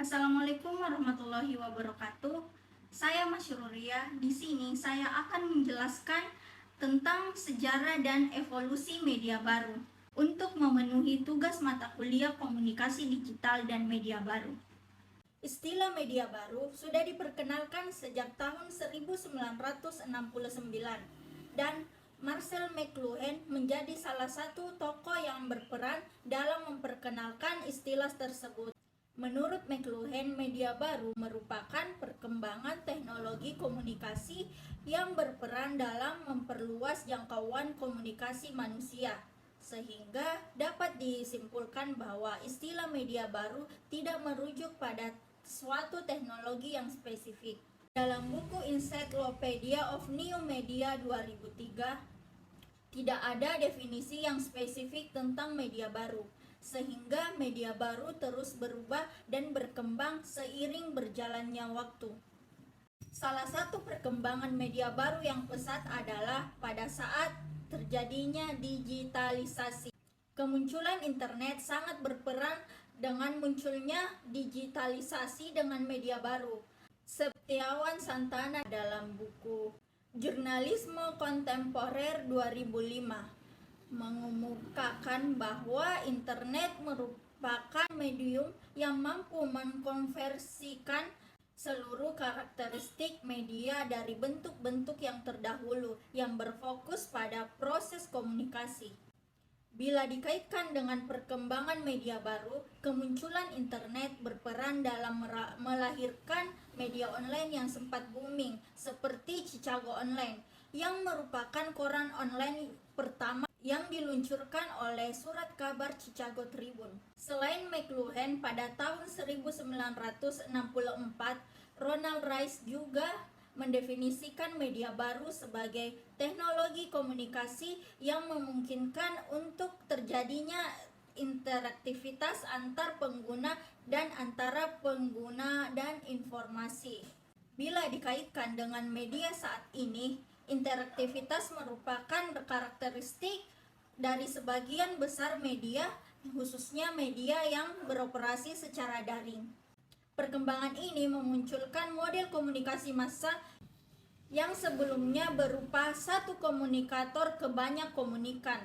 Assalamualaikum warahmatullahi wabarakatuh. Saya Masyruria. Di sini saya akan menjelaskan tentang sejarah dan evolusi media baru untuk memenuhi tugas mata kuliah komunikasi digital dan media baru. Istilah media baru sudah diperkenalkan sejak tahun 1969 dan Marcel McLuhan menjadi salah satu tokoh yang berperan dalam memperkenalkan istilah tersebut. Menurut McLuhan, media baru merupakan perkembangan teknologi komunikasi yang berperan dalam memperluas jangkauan komunikasi manusia, sehingga dapat disimpulkan bahwa istilah media baru tidak merujuk pada suatu teknologi yang spesifik. Dalam buku Encyclopedia of New Media 2003, tidak ada definisi yang spesifik tentang media baru, sehingga media baru terus berubah dan berkembang seiring berjalannya waktu. Salah satu perkembangan media baru yang pesat adalah pada saat terjadinya digitalisasi. Kemunculan internet sangat berperan dengan munculnya digitalisasi dengan media baru. Setiawan Santana dalam buku Jurnalisme Kontemporer 2005 mengemukakan bahwa internet merupakan medium yang mampu mengkonversikan seluruh karakteristik media dari bentuk-bentuk yang terdahulu yang berfokus pada proses komunikasi. Bila dikaitkan dengan perkembangan media baru, kemunculan internet berperan dalam melahirkan media online yang sempat booming seperti Chicago Online, yang merupakan koran online pertama yang diluncurkan oleh surat kabar Chicago Tribune. Selain McLuhan, pada tahun 1964, Ronald Rice juga mendefinisikan media baru sebagai teknologi komunikasi yang memungkinkan untuk terjadinya interaktivitas antar pengguna dan antara pengguna dan informasi. Bila dikaitkan dengan media saat ini, interaktivitas merupakan karakteristik dari sebagian besar media, khususnya media yang beroperasi secara daring. Perkembangan ini memunculkan model komunikasi massa yang sebelumnya berupa satu komunikator ke banyak komunikan.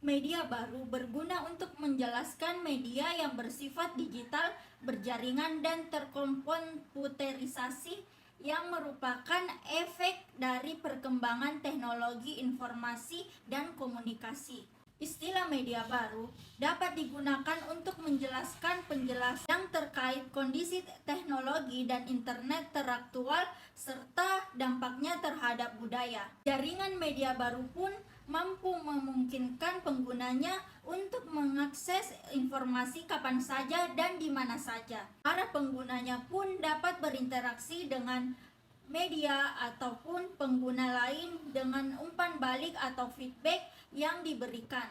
Media baru berguna untuk menjelaskan media yang bersifat digital, berjaringan, dan terkomputerisasi yang merupakan efek dari perkembangan teknologi informasi dan komunikasi. Istilah media baru dapat digunakan untuk menjelaskan penjelasan yang terkait kondisi teknologi dan internet teraktual serta dampaknya terhadap budaya. Jaringan media baru pun mampu memungkinkan penggunanya untuk mengakses informasi kapan saja dan di mana saja. Para penggunanya pun dapat berinteraksi dengan media ataupun pengguna lain dengan umpan balik atau feedback yang diberikan.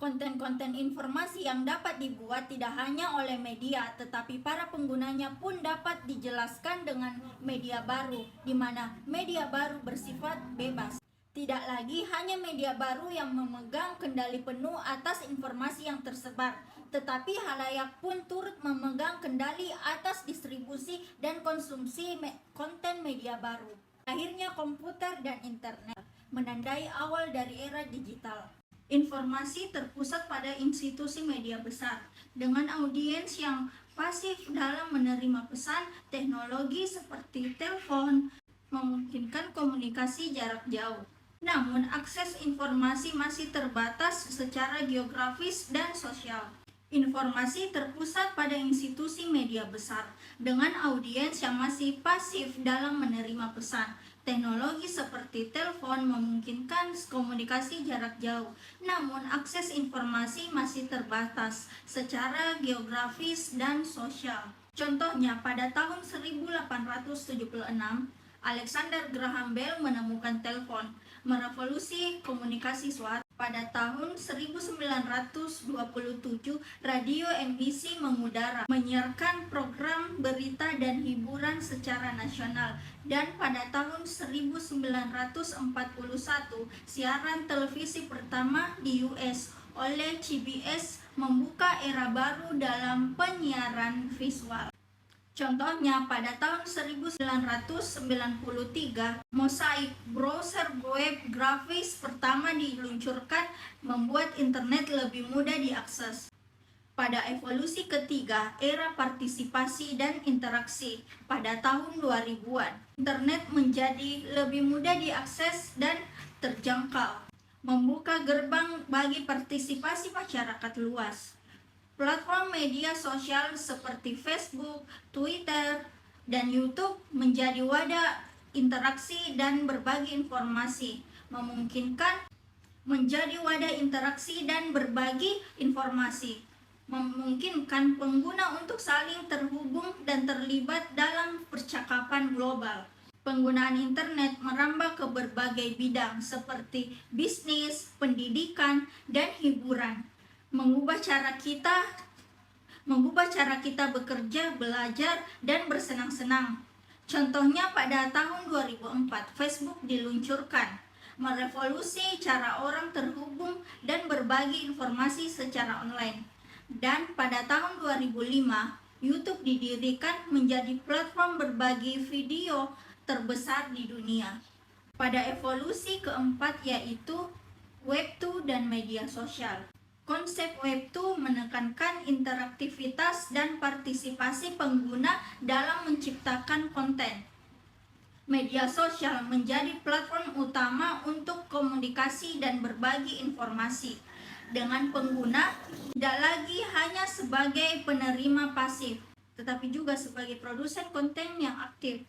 Konten-konten informasi yang dapat dibuat tidak hanya oleh media, tetapi para penggunanya pun dapat dijelaskan dengan media baru, di mana media baru bersifat bebas. Tidak lagi hanya media baru yang memegang kendali penuh atas informasi yang tersebar, tetapi halayak pun turut memegang kendali atas distribusi dan konsumsi konten media baru. Akhirnya komputer dan internet menandai awal dari era digital. Informasi terpusat pada institusi media besar dengan audiens yang pasif dalam menerima pesan. Teknologi seperti telepon memungkinkan komunikasi jarak jauh. Namun akses informasi masih terbatas secara geografis dan sosial. Informasi terpusat pada institusi media besar dengan audiens yang masih pasif dalam menerima pesan. Teknologi seperti telepon memungkinkan komunikasi jarak jauh, namun akses informasi masih terbatas secara geografis dan sosial. Contohnya, pada tahun 1876, Alexander Graham Bell menemukan telepon, merevolusi komunikasi suara. Pada tahun 1927, radio NBC mengudara, menyiarkan program berita dan hiburan secara nasional. Dan pada tahun 1941, siaran televisi pertama di US oleh CBS membuka era baru dalam penyiaran visual. Contohnya, pada tahun 1993, Mosaic, browser web grafis pertama diluncurkan, membuat internet lebih mudah diakses. Pada evolusi ketiga, era partisipasi dan interaksi, pada tahun 2000-an, internet menjadi lebih mudah diakses dan terjangkau, membuka gerbang bagi partisipasi masyarakat luas. Platform media sosial seperti Facebook, Twitter, dan YouTube menjadi wadah interaksi dan berbagi informasi, memungkinkan pengguna untuk saling terhubung dan terlibat dalam percakapan global. Penggunaan internet merambah ke berbagai bidang seperti bisnis, pendidikan, dan hiburan, mengubah cara kita bekerja, belajar, dan bersenang-senang. Contohnya, pada tahun 2004, Facebook diluncurkan, merevolusi cara orang terhubung dan berbagi informasi secara online. Dan pada tahun 2005, YouTube didirikan menjadi platform berbagi video terbesar di dunia. Pada evolusi keempat, yaitu Web 2 dan media sosial. Konsep Web 2 menekankan interaktivitas dan partisipasi pengguna dalam menciptakan konten. Media sosial menjadi platform utama untuk komunikasi dan berbagi informasi dengan pengguna, tidak lagi hanya sebagai penerima pasif, tetapi juga sebagai produsen konten yang aktif.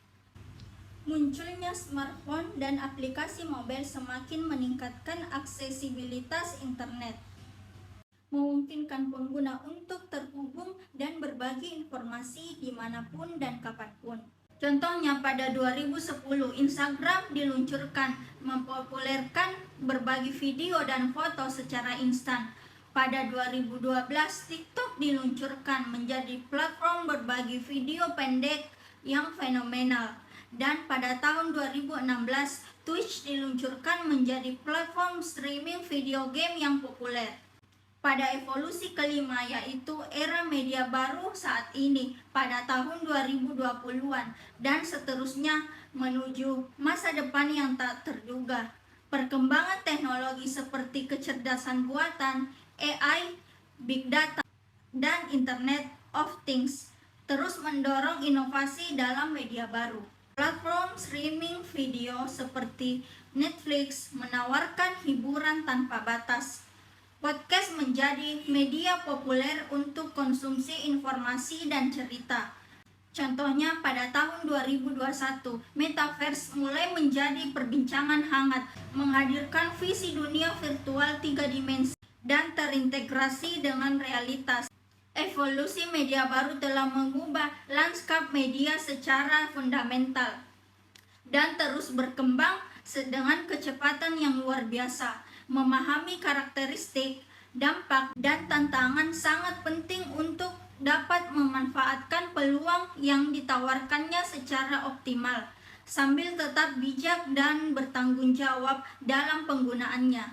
Munculnya smartphone dan aplikasi mobile semakin meningkatkan aksesibilitas internet, memungkinkan pengguna untuk terhubung dan berbagi informasi dimanapun dan kapanpun. Contohnya, pada 2010, Instagram diluncurkan, mempopulerkan berbagi video dan foto secara instan. Pada 2012, TikTok diluncurkan menjadi platform berbagi video pendek yang fenomenal. Dan pada tahun 2016, Twitch diluncurkan menjadi platform streaming video game yang populer. Pada evolusi kelima, yaitu era media baru saat ini, pada tahun 2020-an dan seterusnya menuju masa depan yang tak terduga. Perkembangan teknologi seperti kecerdasan buatan, AI, Big Data, dan Internet of Things terus mendorong inovasi dalam media baru. Platform streaming video seperti Netflix menawarkan hiburan tanpa batas. Podcast menjadi media populer untuk konsumsi informasi dan cerita. Contohnya, pada tahun 2021, Metaverse mulai menjadi perbincangan hangat, menghadirkan visi dunia virtual 3 dimensi dan terintegrasi dengan realitas. Evolusi media baru telah mengubah lanskap media secara fundamental dan terus berkembang dengan kecepatan yang luar biasa. Memahami karakteristik, dampak, dan tantangan sangat penting untuk dapat memanfaatkan peluang yang ditawarkannya secara optimal, sambil tetap bijak dan bertanggung jawab dalam penggunaannya.